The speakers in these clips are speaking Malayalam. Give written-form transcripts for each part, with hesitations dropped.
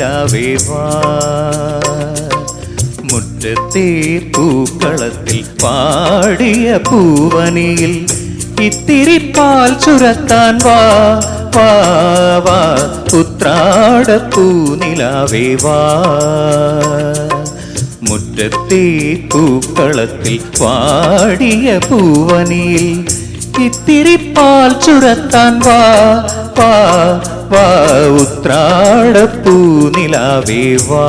നിലാവേ വാ മുറ്റത്തെ പൂക്കളത്തിൽ പാടിയ പൂവനിയിൽ ഇത്തിരി പാൽ ചുരത്താൻ വാ വാ വാ ഉത്രാടപ്പൂ നിലാവേ വാ മുറ്റത്തെ പൂക്കളത്തിൽ പാടിയ പൂവനിയിൽ ഇത്തിരി പാൽ ചുരത്താൻ വാ വാ വാ ഉത്രാടപ്പൂ നിലാവേ വാ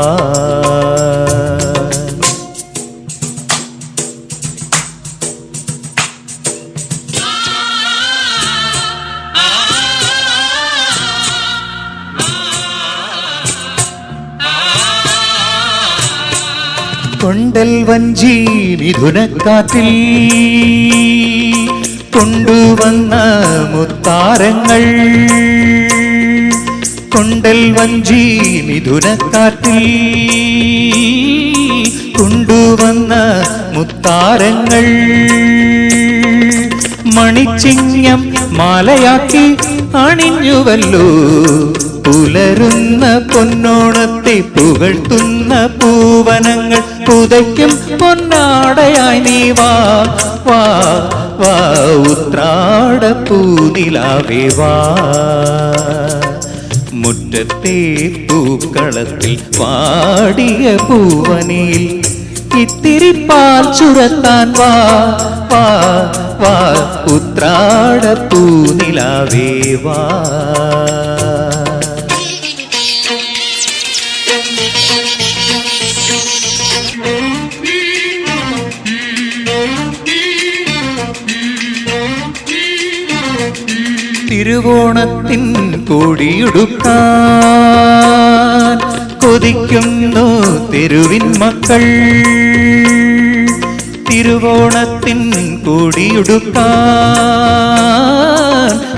കൊണ്ടൽ വഞ്ചി മിഥുനക്കാറ്റിൽ കൊണ്ടുവന്ന മുത്താരങ്ങൾ കൊണ്ടൽ വഞ്ചി മിഥുനക്കാറ്റിൽ കൊണ്ടുവന്ന മുത്താരങ്ങൾ മണിച്ചിങ്ങം മാലയാക്കി അണിഞ്ഞുവല്ലോ പുലരുന്ന പൊന്നോണത്തെ പുകഴ്ത്തുന്ന പൂവനങ്ങൾ പുതയ്ക്കും പൊന്നാടയായി നീ വാ വാ വാ ഉത്രാടപ്പൂ നിലാവേ വാ മുറ്റത്തെ പൂക്കളത്തിൽ പാടിയ പൂവനിയിൽ ഇത്തിരി പാൽ ചുരത്താൻ വാ വാ വാ ഉത്രാടപ്പൂ നിലാവേ വാ തിരുവോണത്തിൻ കൊടിയുടുക്കാൻ കൊതിക്കുന്നു തെരുവിൻ മക്കൾ തിരുവോണത്തിൻ കൊടിയുടുക്കാൻ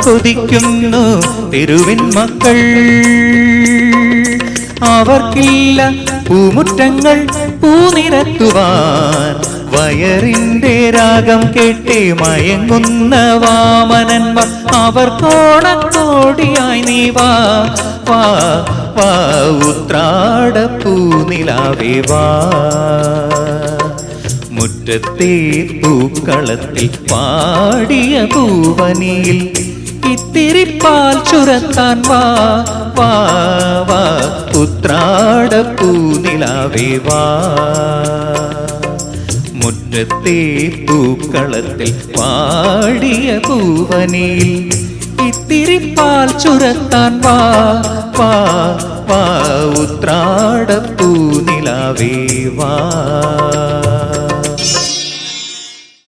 കൊതിക്കുന്നു തെരുവിൻ മക്കൾ അവർക്കില്ല പൂമുറ്റങ്ങൾ പൂനിരത്തുവാൻ വയറിന്റെ രാഗം കേട്ടേ മയങ്ങുന്ന വാമനന്മാർ അവർക്കോണക്കോടിയായി നീ വാ വാ വാ ഉത്രാടപ്പൂ നിലാവേ വാ മുറ്റത്തെ പൂക്കളത്തിൽ പാടിയ പൂവനിയിൽ ഇത്തിരി പാൽ ചുരത്താൻ വാ വാ വാ ഉത്രാടപ്പൂ നിലാവേ വാ മുറ്റത്തെ പൂക്കളത്തിൽ പാടിയ പൂവനിയിൽ ഇത്തിരി പാൽ ചുരത്താൻ വാ വാ വാ ഉത്രാടപ്പൂ നിലാവേ വാ